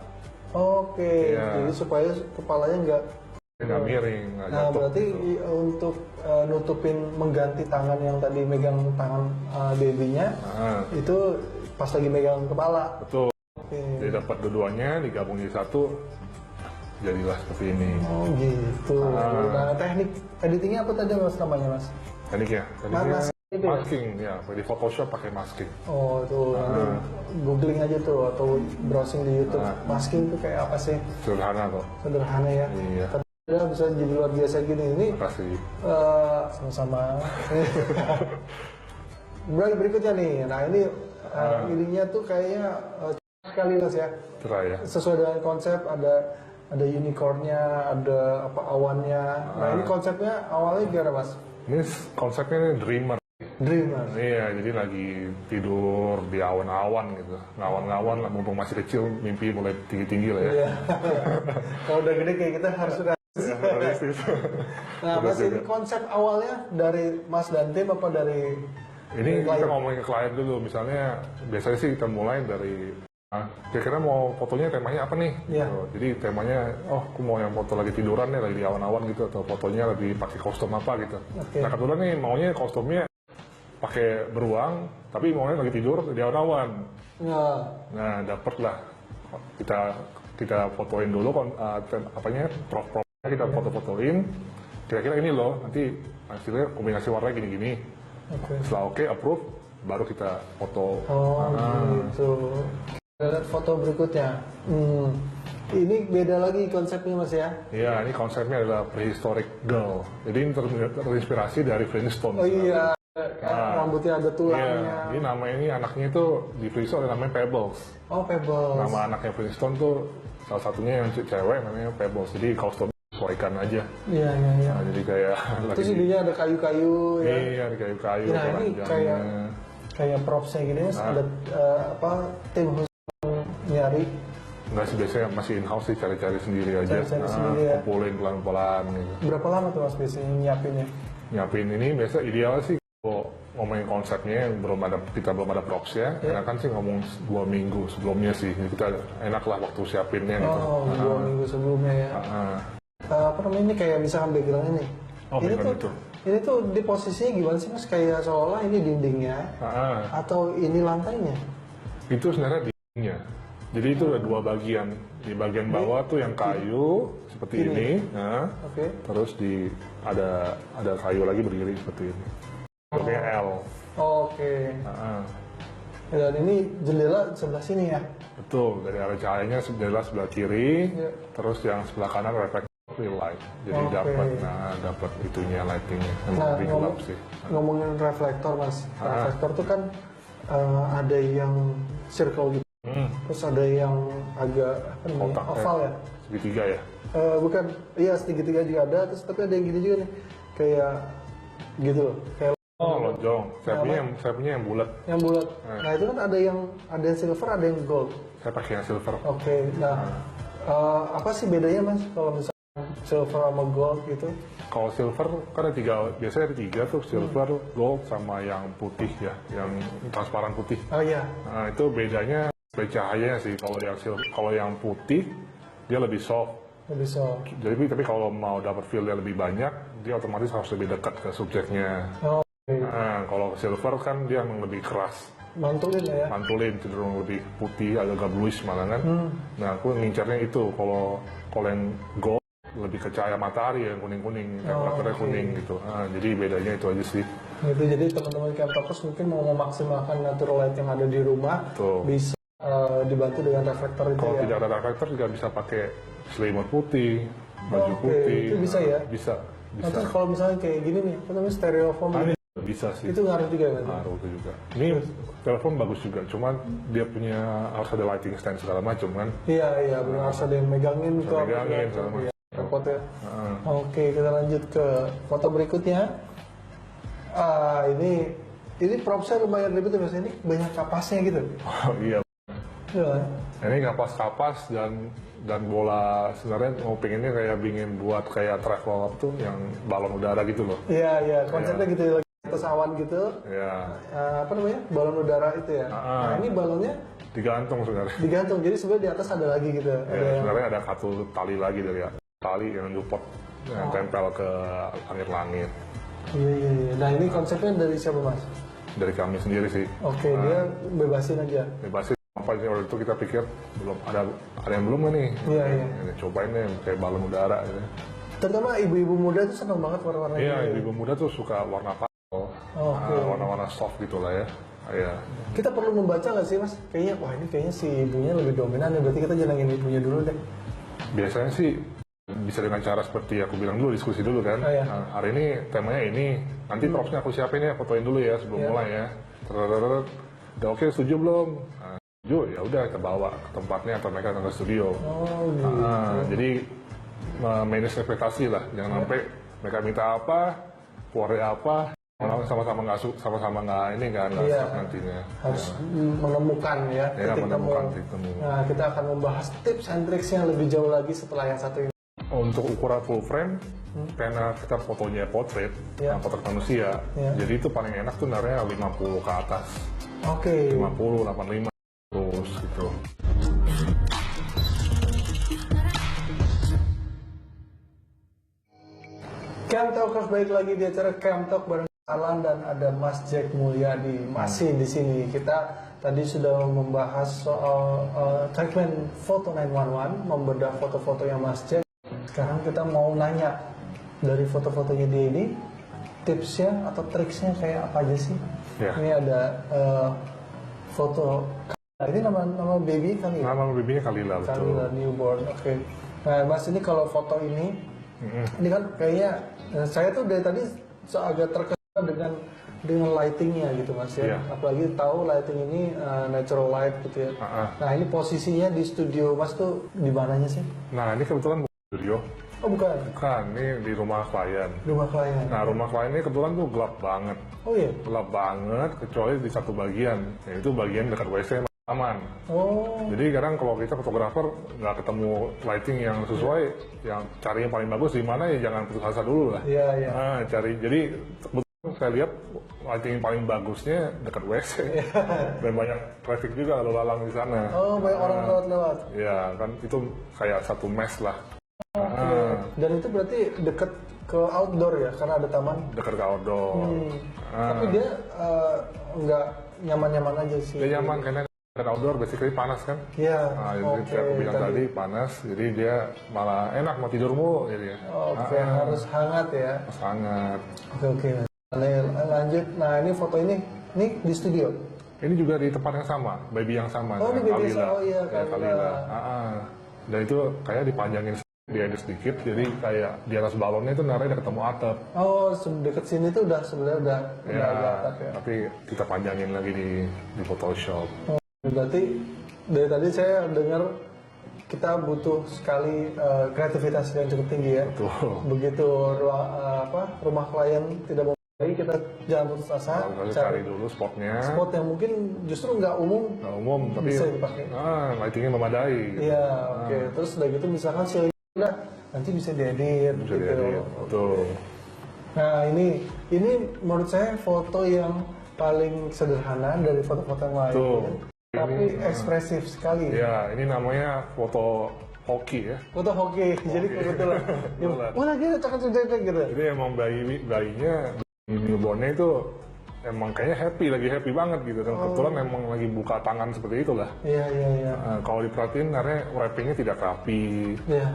Oke, Ya. jadi supaya kepalanya Nggak miring, nggak Nah, jatuh. berarti untuk nutupin mengganti tangan yang tadi megang tangan babynya, Nah, itu pas lagi megang kepala. betul. Oke. Jadi dapat dua-duanya digabung jadi satu, jadilah seperti ini. Oh gitu. Nah, teknik editingnya apa tadi mas namanya mas? Tekniknya, Mas- itu ya? masking, ya. Di Photoshop pakai masking. Oh tuh, nanti googling aja tuh atau browsing di YouTube. Ah. Masking tuh kayak apa sih? Sederhana kok. Sederhana ya. Iya. Ternyata bisa jadi luar biasa gini. Ini Makasih. sama-sama. Berikutnya nih, nah ini ininya tuh kayaknya sekali mas ya. Cerah ya. Sesuai dengan konsep ada unicornnya, ada apa awannya. Nah ini konsepnya awalnya gimana mas? Ini konsepnya ini dreamer. Dreamer. Iya, jadi lagi tidur di awan-awan gitu. Ngawan-ngawan lah, mumpung masih kecil, mimpi mulai tinggi-tinggi lah ya. Iya. Kalau udah gede kayak kita harus sudah. Realistis. Nah mas ini konsep awalnya dari mas dan tim apa dari Ini kita klien? ngomongin ke klien dulu, misalnya biasanya sih kita mulai dari kira-kira mau fotonya temanya apa nih? Iya. Gitu. Jadi temanya, aku mau yang foto lagi tiduran nih, lagi di awan-awan gitu, atau fotonya lagi pakai kostum apa gitu. Oke. Nah kebetulan nih maunya kostumnya pakai beruang, tapi maunya lagi tidur di awan-awan. Nah, Nah dapet lah, kita fotoin dulu prop-propnya kita foto-fotoin. Kira-kira ini loh, nanti hasilnya kombinasi warna gini-gini. oke. Setelah oke, approve, baru kita foto. Oh gitu. Kita lihat foto berikutnya. Ini beda lagi konsepnya mas ya? Iya, ini konsepnya adalah prehistoric girl. Jadi ini terinspirasi dari Flintstone. Oh iya, rambutnya ada Iya, tulangnya. ini namanya ini anaknya itu di Flintstone ada namanya Pebbles. Oh Pebbles. Nama anaknya Flintstone tuh salah satunya yang cewek namanya Pebbles. Jadi kostum sesuaikan aja. Iya iya iya. Nah, jadi kayak Terus ininya ada kayu-kayu ya. Iya, di kayu-kayu. Nah ini keranjangnya. kayak propsnya gini mas, ada tim khusus yang nyari. Enggak sih, biasanya masih in-house sih, cari-cari sendiri aja. Cari-cari sendiri ya. Kumpulin pelan-pelan gitu. Berapa lama tuh mas biasanya nyiapinnya? Nyiapin ini biasa ideal sih kalau ngomongin konsepnya kita belum ada props ya. Enakan sih ngomong 2 minggu sebelumnya sih. Jadi kita enak lah waktu siapinnya gitu. Oh 2 minggu sebelumnya ya. Apa namanya ini kayak misalkan backgroundnya nih. Oh, ini background tuh ini tuh di posisinya gimana sih mas? Kayak seolah ini dindingnya atau ini lantainya? Itu sebenarnya dindingnya. Jadi itu ada 2 bagian. Di bagian bawah tuh yang kayu seperti ini. Nah, Oke. terus ada kayu lagi berdiri seperti ini. Bentuknya L. Oke. Nah, Dan ini jendela sebelah sini ya? betul, dari arah cahayanya jendela sebelah kiri, Iya. terus yang sebelah kanan reflective light. Jadi Oke. dapat itunya lightingnya. Nah, Lebih gelap sih. ngomongin reflektor mas, reflektor tuh kan ada yang circle gitu, terus ada yang agak apa namanya, Kotak, oval ya. Segitiga ya. Bukan, iya segitiga juga ada, terus tapi ada yang gini juga nih, kayak gitu loh, kayak Oh, lonjong. Saya punya yang bulat. yang bulat. Nah itu kan ada yang silver, ada yang gold. Saya pakai yang silver. Oke, nah apa sih bedanya mas kalau misalnya silver sama gold gitu? Kalau silver kan ada 3, biasanya ada 3 tuh, silver, gold, sama yang putih ya, yang transparan putih. Oh iya, Nah itu bedanya cahayanya sih. Kalau yang putih dia lebih soft. lebih soft. Tapi kalau mau dapat feel-nya lebih banyak, dia otomatis harus lebih dekat ke subjeknya. Oh, oke. Nah, kalau silver kan dia emang lebih keras, Mantulin lah ya. mantulin cenderung lebih putih, agak bluish malah kan. Nah, aku ngincarnya itu. Kalau yang gold lebih ke cahaya matahari yang kuning-kuning, temperaturnya kuning gitu. Nah, jadi bedanya itu aja sih. Gitu, jadi teman-teman camptokers mungkin mau memaksimalkan natural light yang ada di rumah, Tuh. bisa dibantu dengan reflektor itu Kalau ya. tidak ada reflektor juga bisa pakai selimut putih, baju Oke, putih. itu bisa ya? Bisa. Nanti kalau misalnya kayak gini nih, apa namanya stereofoam ini, Bisa sih. itu ngaruh juga kan? Ngaruh itu juga. Ini telepon bagus juga, cuman dia punya harus ada lighting stand segala macam kan. Iya, iya, benar harus ada yang megangin tuh. megangin, segala macam. Repotnya. Oke, kita lanjut ke foto berikutnya. Ini propsnya lumayan ribet ya mas, ini banyak kapasnya gitu. Oh iya. Iya. Ini kapas-kapas dan bola sebenarnya mau pengennya kayak ingin buat kayak travel tuh yang balon udara gitu loh. Iya, konsepnya gitu ya, lagi atas awan gitu. Iya. Apa namanya? Balon udara itu ya. Nah, ini balonnya Digantung sebenarnya. digantung, jadi sebenarnya di atas ada lagi gitu. Ya, Ada yang sebenarnya ada satu tali lagi dari tali yang support yang tempel ke langit-langit. Iya. Nah, ini konsepnya dari siapa, Mas? Dari kami sendiri sih. Oke, dia bebasin aja. Bebasin apa sih waktu itu kita pikir belum ada yang belum kan nih. Iya. Ini cobain deh kayak balon udara gitu. Terutama ibu-ibu muda tuh senang banget warna-warna Iya, ini. ibu muda tuh suka warna pastel. Oke. Warna-warna soft gitu lah ya. Iya. Kita perlu membaca nggak sih, Mas? Kayaknya, wah ini kayaknya si ibunya lebih dominan ya, berarti kita jenengin ibunya dulu deh. Biasanya sih bisa dengan cara seperti aku bilang dulu, diskusi dulu kan. Oh, iya. Nah, hari ini temanya ini, nanti propsnya aku siapin ya, fotoin dulu ya sebelum Iya. mulai ya. Terus udah oke, setuju belum? Nah, setuju, ya udah kita bawa ke tempatnya atau mereka datang ke studio. Oh, gitu. Jadi manage ekspektasi lah, jangan sampai mereka minta apa, keluarnya apa, orang sama-sama nggak ini kan, nggak Iya. stuck nantinya. Harus menemukan ya, Ya, titik menemukan temu. titik temu. Nah, kita akan membahas tips and tricksnya lebih jauh lagi setelah yang satu ini. Untuk ukuran full frame, karena kita fotonya portrait, Ya. potret manusia, Ya. jadi itu paling enak tuh narenya 50 ke atas, Oke. 50, 85 terus gitu. Camp Talkers balik lagi di acara Camp Talk bareng Alan dan ada Mas Jack Mulyadi masih di sini. Kita tadi sudah membahas soal treatment foto 911, membedah foto-foto yang Mas Jack. Sekarang kita mau nanya dari foto-fotonya dia ini, tipsnya atau triksnya kayak apa aja sih? Ya. Ini ada foto. Ini nama baby kali ya? Nama bibinya Kalila, betul. Kalila newborn. Oke. Nah, Mas ini kalau foto ini kan kayaknya saya tuh dari tadi agak terkesan dengan lightingnya gitu Mas ya. Iya. Apalagi tahu lighting ini natural light gitu ya. Nah, ini posisinya di studio Mas tuh di mananya sih? Nah ini kebetulan bukan studio, Oh, bukan. bukan, ini di rumah klien. Rumah klien. Nah rumah klien ini kebetulan tuh gelap banget, Oh iya. gelap banget kecuali di satu bagian, yaitu bagian dekat WC aman. Oh. Jadi kadang kalau kita fotografer nggak ketemu lighting yang sesuai, yang cari yang paling bagus di mana ya jangan putus asa dulu lah. Iya, iya. Nah, cari. Jadi kebetulan saya lihat lighting yang paling bagusnya dekat WC dan banyak traffic juga lalu lalang di sana. Oh, banyak orang lewat-lewat. Ya kan itu kayak satu mess lah. Oke. Dan itu berarti deket ke outdoor ya, karena ada taman. Dekat ke outdoor. Tapi dia nggak nyaman-nyaman aja sih. Dia nyaman karena dekat outdoor basically panas kan. Iya. Nah, jadi kayak aku bilang tadi panas, jadi dia malah enak mau tidur mulu jadi. Oke, harus hangat ya. Sangat. Oke. Lanjut. Nah, ini foto ini di studio. Ini juga di tempat yang sama, baby yang sama. Oh, dengan ini baby yang Kalila. sama. Oh, iya, Ya, Kalila. Dan itu kayak dipanjangin dia sedikit, jadi kayak di atas balonnya itu naranya udah ketemu atap. Oh, deket sini tuh sebenarnya udah Ya, ada atap ya. tapi kita panjangin lagi di Photoshop. Oh, berarti dari tadi saya dengar kita butuh sekali kreativitas yang cukup tinggi ya. Betul. Begitu rumah klien tidak mau baik, kita jangan putus asa, Kalau cari dulu spotnya. spot yang mungkin justru nggak umum. Nggak umum, tapi Bisa dipakai. lightingnya memadai. Gitu. Iya, oke. Terus udah gitu misalkan sih udah nanti bisa diedit Bisa gitu. diedit, betul. Nah, ini menurut saya foto yang paling sederhana dari foto-foto yang lain. Tuh. Tapi ekspresif sekali. Ya, ini namanya foto hoki ya. Foto hoki, jadi kebetulan. Kebetulan. Wah, lagi ada cakep gitu. Jadi emang bayinya newbornnya itu emang kayaknya lagi happy banget gitu. Dan kebetulan emang lagi buka tangan seperti itulah. Iya. Nah, kalau diperhatiin, karena wrappingnya tidak rapi Iya.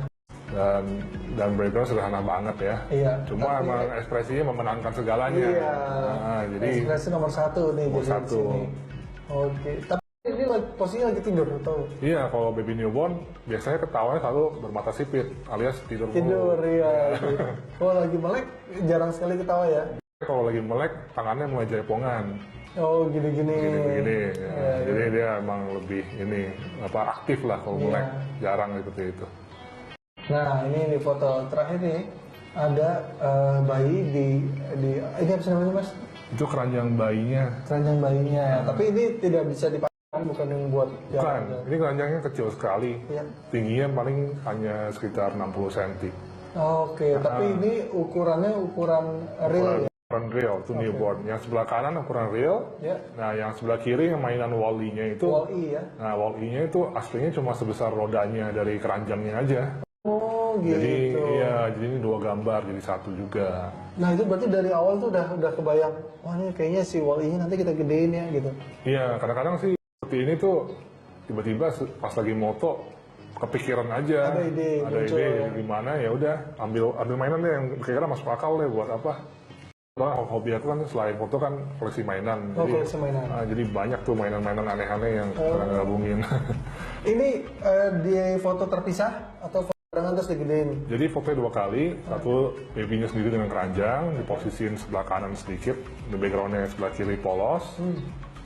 dan background sederhana banget ya. Iya. Cuma Tapi- emang ekspresinya memenangkan segalanya. Iya. Nah, jadi Ekspresi nomor satu nih. Nomor jadi di satu. sini. Oke. Tapi ini posisinya lagi tidur atau iya, kalau baby newborn biasanya ketawanya selalu bermata sipit alias tidur mulu. tidur ya. Kalau lagi melek jarang sekali ketawa ya. Kalau lagi melek tangannya mulai jaipongan. Oh, gini-gini. Gini-gini. Ya. Iya, Jadi dia emang lebih aktif lah kalau Iya. melek. Jarang seperti itu. Nah, ini foto terakhir nih ada bayi di ini apa sih namanya Mas? Itu keranjang bayinya. Keranjang bayinya. Tapi ini tidak bisa dipasang bukan yang buat Bukan, jalan. ini keranjangnya kecil sekali. Iya. Tingginya paling hanya sekitar 60 cm. Oke, tapi ini ukurannya ukuran real ya? Ukuran real, itu newborn. Yang sebelah kanan ukuran real. Ya. Nah, yang sebelah kiri yang mainan Wall-E-nya itu. Wall-E ya? Nah, Wall-E-nya itu aslinya cuma sebesar rodanya dari keranjangnya aja. Oh gitu. Jadi iya, jadi ini 2 gambar jadi satu juga. Nah itu berarti dari awal tuh udah kebayang, wah ini kayaknya si Wall-E-nya nanti kita gedein ya gitu. Iya, kadang-kadang sih seperti ini tuh tiba-tiba pas lagi moto kepikiran aja. Ada ide, ada muncul, ide ya. gimana ya udah ambil mainan deh yang kira-kira masuk akal deh buat apa. Soalnya hobi aku kan selain foto kan koleksi mainan. Oh, koleksi mainan. Jadi banyak tuh mainan-mainan aneh-aneh yang kadang gabungin. Ini di foto terpisah atau foto barengan terus digedein? Jadi fotonya 2 kali, satu babynya sendiri dengan keranjang, diposisiin sebelah kanan sedikit, di backgroundnya sebelah kiri polos.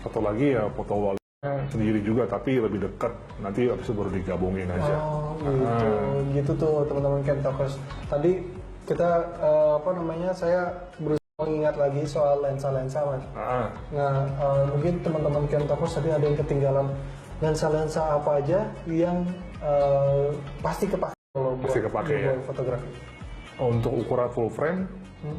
Satu lagi ya foto wallnya sendiri juga, tapi lebih dekat. Nanti habis itu baru digabungin aja. Oh gitu, gitu tuh teman-teman Camtalkers. Tadi kita saya berusaha mengingat lagi soal lensa-lensa, Mas. Nah, mungkin teman-teman Camtalkers tadi ada yang ketinggalan lensa-lensa apa aja yang pasti kepake kalau Pasti kepake, ya. buat fotografi. Untuk ukuran full frame,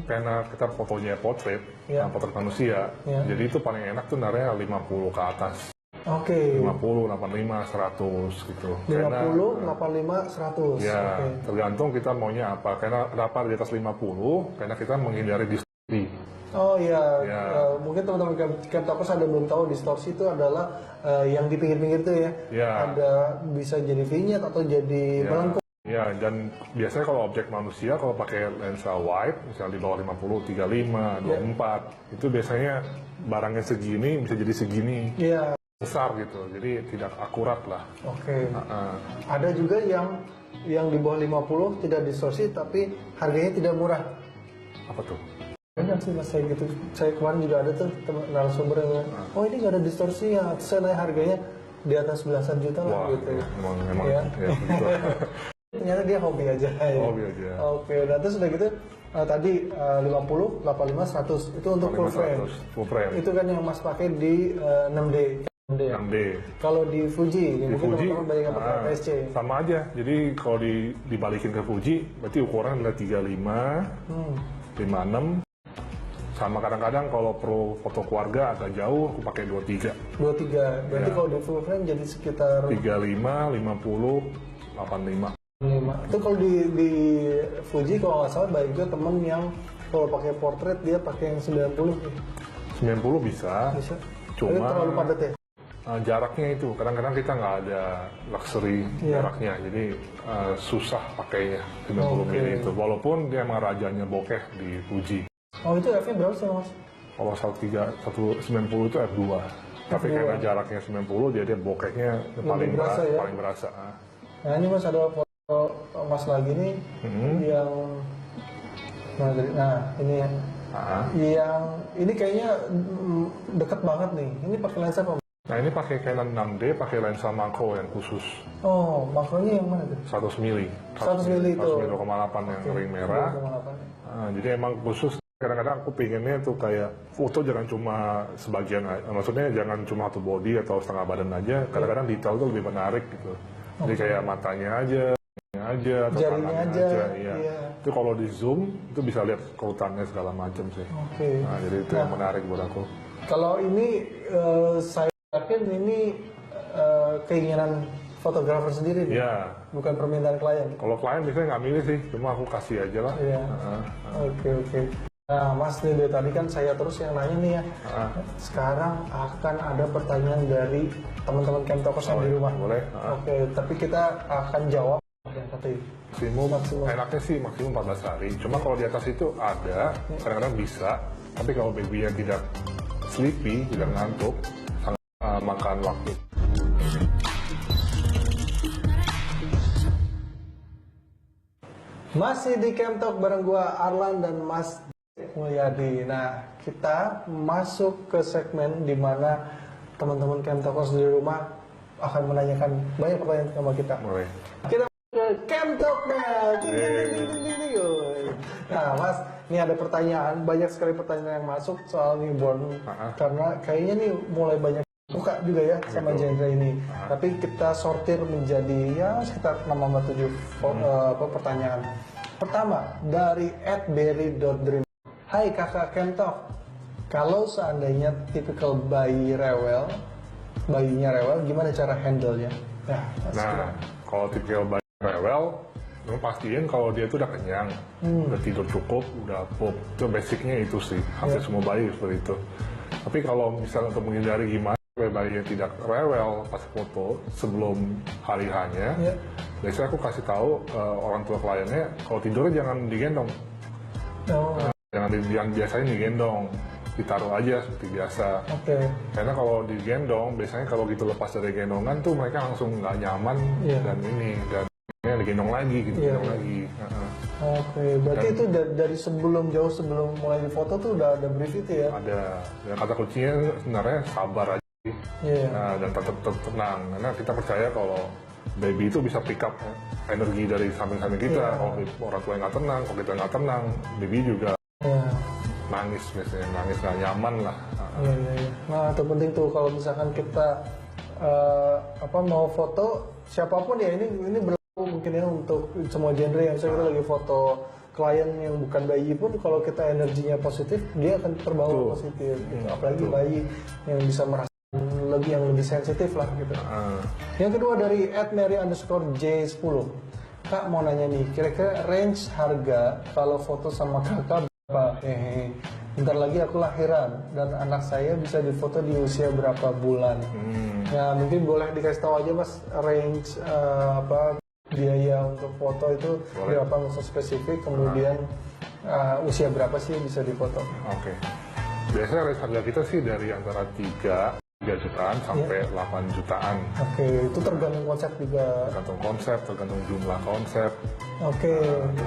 karena kita fotonya portrait, Ya. portrait manusia, Ya. jadi itu paling enak tuh narnya 50 ke atas. Oke. 50, 85, 100 gitu. 50, 85, 100. Ya, Oke. tergantung kita maunya apa. Karena kenapa di atas 50? Karena kita menghindari distorsi. Oh iya, Ya. mungkin teman-teman Camtalkers ada belum tahu distorsi itu adalah yang di pinggir-pinggir itu ya. Ya. Ada bisa jadi vignette atau jadi melengkung. Ya, dan biasanya kalau objek manusia kalau pakai lensa wide, misalnya di bawah 50, 35, 24, itu biasanya barangnya segini bisa jadi segini. Iya. Besar gitu, jadi tidak akurat lah. Oke. Ada juga yang di bawah 50 tidak distorsi tapi harganya tidak murah. Apa tuh? Banyak sih mas saya gitu. Saya kemarin juga ada tuh teman narasumber yang bilang, oh ini nggak ada distorsi ya, saya naik harganya di atas belasan juta lah Wah, gitu. emang Ya. ya, betul. Ternyata dia hobi aja. Ya. Hobi aja. Oke, nah terus udah gitu tadi 50, 85, 100 itu untuk full frame. 100, full frame. Itu kan yang mas pakai di 6D. 6D. ya? 6D. Kalau di Fuji, Di mungkin Fuji teman-teman banyak yang pakai PSC. sama aja. Jadi kalau dibalikin ke Fuji, berarti ukuran adalah 35, 56. Sama kadang-kadang kalau pro foto keluarga agak jauh, aku pakai 23. 23. Berarti Ya. kalau di full frame jadi sekitar 35, 50, 85. 5. Itu kalau di Fuji kalau nggak salah baik juga temen yang kalau pakai portrait dia pakai yang 90. 90 bisa. Bisa. Cuma Tapi terlalu padat ya. Jaraknya itu kadang-kadang kita nggak ada luxury Iya. jaraknya, jadi susah pakainya 90 mili itu. Walaupun dia emang rajanya bokeh di Fuji. Oh itu F-nya berapa sih mas? Kalau 190 itu F2. Tapi F2. karena jaraknya 90 dia bokehnya paling berasa ya? paling berasa. Nah ini mas ada foto mas lagi nih yang nah ini ya. Yang ini kayaknya deket banget nih. Ini pakai lensa apa? Nah ini pakai Canon 6D, pakai lensa makro yang khusus Oh, makronya yang mana tuh? 100 mili. 100 mili itu. 100,8 yang ring merah. 2,8. Jadi emang khusus. Kadang-kadang aku pengennya tuh kayak foto jangan cuma sebagian, maksudnya jangan cuma satu body atau setengah badan aja. Kadang-kadang detail tuh lebih menarik gitu. Jadi kayak matanya aja atau Jarinya tangannya aja, iya. iya. Itu kalau di zoom itu bisa lihat keutannya segala macam sih. Oke. Nah, jadi itu yang menarik buat aku. Kalau ini saya yakin ini keinginan fotografer sendiri nih, Iya. bukan permintaan klien. Kalau klien biasanya nggak milih sih, cuma aku kasih aja lah. Iya. Oke. Nah, Mas nih dari tadi kan saya terus yang nanya nih ya. Sekarang akan ada pertanyaan dari teman-teman Camtalkers yang di rumah. Boleh. Oke, tapi kita akan jawab yang tadi. Maksimum enaknya sih maksimum 14 hari. Cuma kalau di atas itu ada, kadang-kadang bisa. Tapi kalau baby yang tidak sleepy, tidak ngantuk, sangat makan waktu. Masih di Camtalk bareng gua Arlan dan Mas Mulyadi. Nah, kita masuk ke segmen di mana teman-teman Camtalkers di rumah akan menanyakan banyak pertanyaan sama kita. Boleh. Kita ke Camtalk Bell. Nah, Mas, ini ada pertanyaan, banyak sekali pertanyaan yang masuk soal newborn. Karena kayaknya nih mulai banyak suka juga ya sama Gitu. genre ini. Tapi kita sortir menjadi ya sekitar 6-7 pertanyaan. Pertama dari @berry.dream. Hai kakak Kentok, kalau seandainya tipikal bayinya rewel, gimana cara handle-nya? Ya, Nah, kalau tipikal bayi rewel, lu pastiin kalau dia tuh udah kenyang, udah tidur cukup, udah pup. Itu basicnya itu sih, hampir semua bayi seperti itu. Tapi kalau misalnya untuk menghindari gimana supaya bayinya tidak rewel pas foto sebelum hari hanya, Ya. biasanya aku kasih tahu orang tua kliennya, kalau tidurnya jangan digendong, Oh, jangan biasanya digendong, ditaruh aja seperti biasa. oke. Karena kalau digendong, biasanya kalau gitu lepas dari gendongan tuh mereka langsung nggak nyaman Iya. dan digendong lagi, gitu, Iya, gendong iya. lagi. Oke, berarti itu dari jauh sebelum mulai difoto tuh udah ada brief itu ya? Ada, dan kata kuncinya sebenarnya sabar aja sih. Iya. Nah, dan tetap tenang, karena kita percaya kalau baby itu bisa pick up energi dari samping-samping kita. Iya. Kalau orang tua nggak tenang, kalau kita nggak tenang, baby juga Iya. nangis biasanya, nangis nggak nyaman lah. Iya. Nah, itu penting tuh kalau misalkan kita mau foto siapapun ya, ini berlaku mungkin ya untuk semua genre yang saya kira lagi foto klien yang bukan bayi pun kalau kita energinya positif dia akan terbawa Betul. positif gitu. Apalagi bayi yang bisa merasakan yang lebih sensitif lah gitu. Yang kedua dari @mary_j10. Kak mau nanya nih, kira-kira range harga kalau foto sama kakak berapa? Bentar lagi aku lahiran dan anak saya bisa difoto di usia berapa bulan? Ya mungkin boleh dikasih tahu aja mas range biaya untuk foto itu Boleh. berapa, nggak usah spesifik, kemudian usia berapa sih bisa difoto? Oke. Biasanya range harga kita sih dari antara 3 jutaan sampai 8 jutaan. Oke, itu tergantung konsep juga. Tergantung konsep, tergantung jumlah konsep. Oke,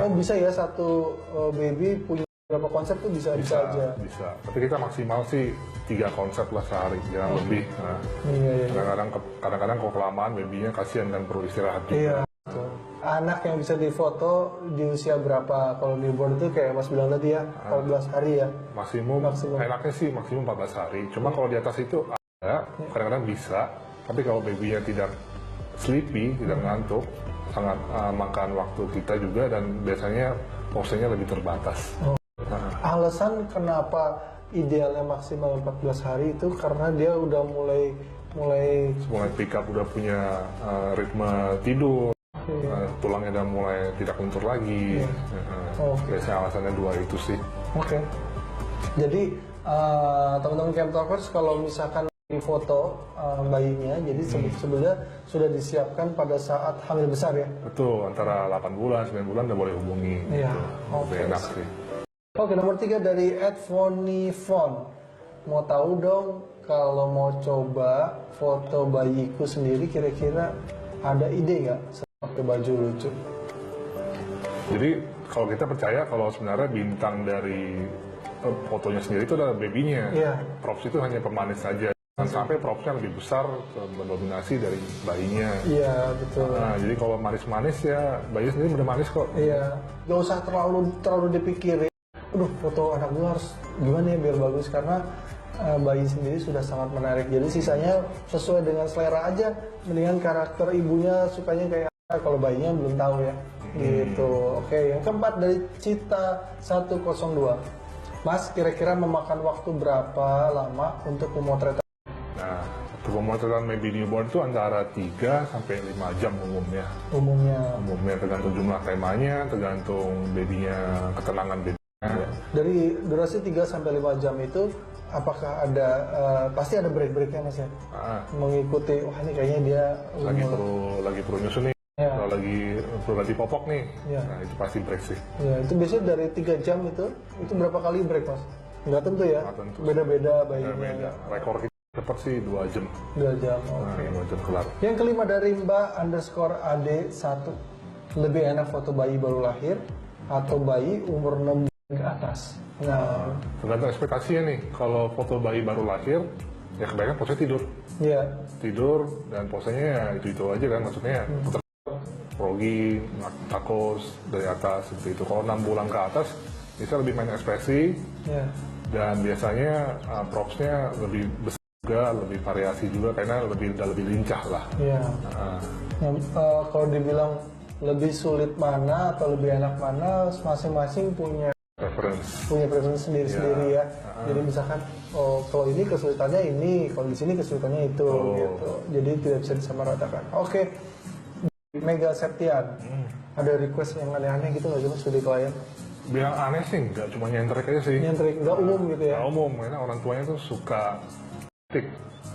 oh bisa ya satu baby punya berapa konsep tuh bisa aja. Bisa. Tapi kita maksimal sih 3 konsep lah sehari, jangan lebih. Nah, Iya. kadang-kadang kalau kelamaan babynya kasihan kan perlu istirahat juga. Iya. Betul. Anak yang bisa difoto di usia berapa? Kalau newborn itu kayak Mas bilang tadi ya, 14 hari ya. Maksimum, enaknya sih maksimum 14 hari. Cuma kalau di atas itu ada, kadang-kadang bisa. Tapi kalau babynya tidak sleepy, tidak ngantuk, sangat makan waktu kita juga dan biasanya posenya lebih terbatas. Alasan kenapa idealnya maksimal 14 hari itu karena dia udah mulai Mulai pick up, udah punya ritme tidur, tulangnya udah mulai tidak lentur lagi. Biasanya alasannya 2 itu sih. Oke. Jadi teman-teman Camp Talkers kalau misalkan di foto bayinya, jadi sebenarnya sudah disiapkan pada saat hamil besar ya. Betul, antara 8 bulan, 9 bulan udah boleh hubungi. Iya, Gitu. Lebih oke. enak sih. Oke, nomor 3 dari @fonifon. Mau tahu dong kalau mau coba foto bayiku sendiri kira-kira ada ide nggak pakai baju lucu? Jadi kalau kita percaya kalau sebenarnya bintang dari fotonya sendiri itu adalah babynya. Iya. Props itu hanya pemanis saja. Jangan sampai propsnya lebih besar mendominasi dari bayinya. Iya, betul. Nah, jadi kalau manis-manis ya bayi sendiri udah manis kok. Iya, nggak usah terlalu dipikirin. Aduh, foto anak gue harus gimana ya biar bagus, karena bayi sendiri sudah sangat menarik. Jadi sisanya sesuai dengan selera aja. Mendingan karakter ibunya sukanya kayak apa, kalau bayinya belum tahu ya. Gitu. Oke, yang keempat dari Cita 102. Mas, kira-kira memakan waktu berapa lama untuk pemotretan? Nah, untuk pemotretan baby newborn itu antara 3 sampai 5 jam umumnya. Umumnya. Tergantung jumlah temanya, tergantung babynya, ketenangan babynya. Dari durasi 3 sampai 5 jam itu apakah ada pasti ada break-breaknya Mas ya? Mengikuti wah ini kayaknya dia lagi perlu nyusun nih. Ya. Kalau lagi perlu ganti popok nih. Ya. Nah, itu pasti break sih. Ya, itu biasanya dari 3 jam itu berapa kali break Mas? Nggak tentu ya? Nggak tentu. Beda-beda bayinya. Beda. Rekor kita cepat sih 2 jam. 2 jam, Nah, oke. 2 jam kelar. Yang kelima dari Mbak_AD1. Lebih enak foto bayi baru lahir atau bayi umur 6 bulan ke atas? Nah, Tergantung ekspektasinya nih. Kalau foto bayi baru lahir, ya kebanyakan posenya tidur. ya. Tidur dan posenya ya itu aja kan. Maksudnya grogi, takos dari atas seperti itu. Kalau 6 bulan ke atas, bisa lebih main ekspresi Ya. dan biasanya propsnya lebih besar juga lebih variasi juga karena udah lebih lincah lah. Iya. Nah, Kalau dibilang lebih sulit mana atau lebih enak mana, masing-masing punya preference sendiri-sendiri ya. Jadi misalkan, oh kalau ini kesulitannya ini, kalau di sini kesulitannya itu, gitu. Jadi tidak bisa disamaratakan. Oke, Mega Septian, ada request yang aneh-aneh gitu nggak sih Mas dari klien? bilang aneh sih, nggak cuma nyentrik aja sih. Nyentrik, nggak umum gitu ya? Nggak umum, karena orang tuanya tuh suka batik.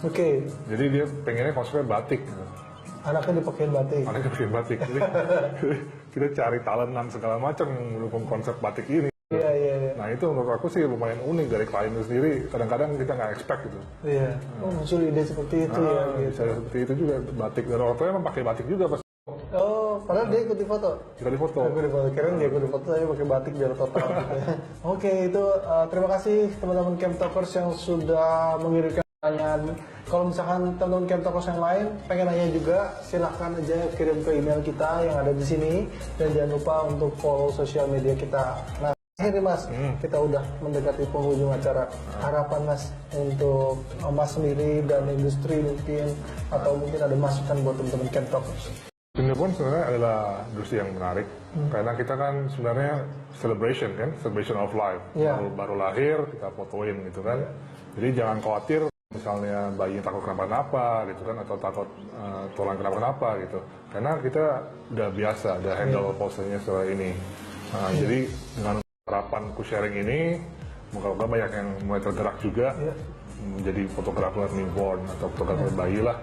Oke, Jadi dia pengennya konsepnya batik. Gitu. anaknya dipakein batik. Anaknya bikin batik. Jadi kita cari talentan segala macam yang mendukung konsep batik ini. Iya. Nah itu menurut aku sih lumayan unik dari klien itu sendiri. Kadang-kadang kita nggak expect gitu. Iya. Oh, muncul ide seperti itu ya. Gitu. Bisa seperti itu juga batik. Dan orang tuanya emang pakai batik juga pas Oh, padahal dia ikut di foto. kita di foto. Aku di foto, keren dia ikut di foto saya pakai batik biar total gitu ya. Oke, itu terima kasih teman-teman Camp Talkers yang sudah mengirimkan pertanyaan. Kalau misalkan teman-teman Camp Talkers yang lain pengen nanya juga, silahkan aja kirim ke email kita yang ada di sini. Dan jangan lupa untuk follow sosial media kita. Nah, akhirnya Mas, kita udah mendekati penghujung acara. Harapan Mas untuk Mas sendiri dan industri mungkin, atau mungkin ada masukan buat teman-teman Camp Talkers. Ini pun sebenarnya adalah industri yang menarik karena kita kan sebenarnya celebration of life. Iya. Baru lahir kita fotoin gitu kan. Jadi jangan khawatir misalnya bayi takut kenapa-napa gitu kan atau takut tulang kenapa-napa gitu. Karena kita udah biasa, udah handle posenya setelah ini. Nah, jadi dengan harapanku sharing ini, moga-moga banyak yang mulai tergerak juga menjadi fotografer newborn atau fotografer bayi lah.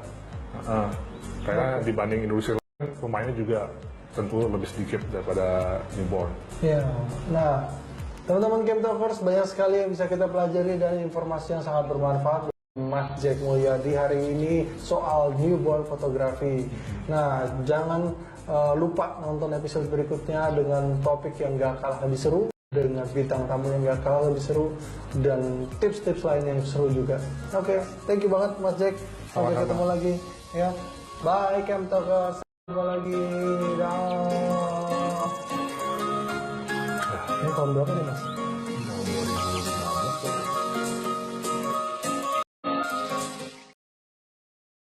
Karena dibanding industri pemainnya juga tentu lebih sedikit daripada newborn. Ya, nah teman-teman Camp Talkers banyak sekali yang bisa kita pelajari dan informasi yang sangat bermanfaat. Mas Jack Mulyadi hari ini soal newborn fotografi. Nah, jangan lupa nonton episode berikutnya dengan topik yang gak kalah lebih seru, dengan bintang tamu yang gak kalah lebih seru, dan tips-tips lain yang seru juga. Oke, thank you banget Mas Jack. Sampai Sama-sama. ketemu lagi. Ya, bye Camp Talkers. Ketemu lagi. Dah. Ini tahun berapa nih Mas?